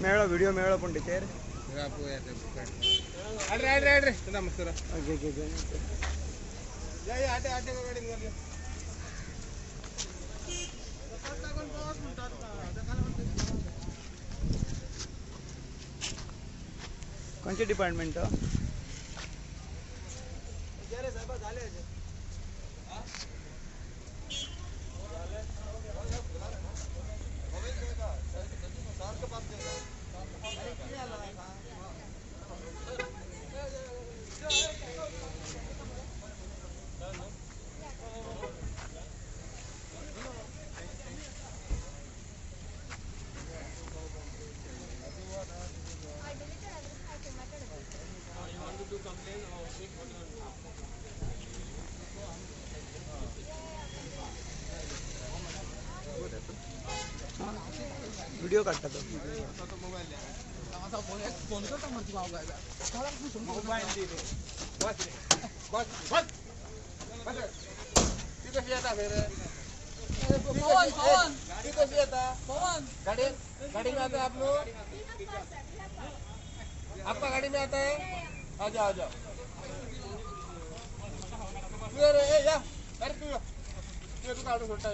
मेळो व्हिडिओ मेळो पण टीचर कोणचे डिपार्टमेंट व्हिडिओ काढता तो गाड़ी में आता है आप लोग? आपका गाड़ी में आता है? आ जाओ आ जाओ। तू या गाड़ी तू काढून सोडता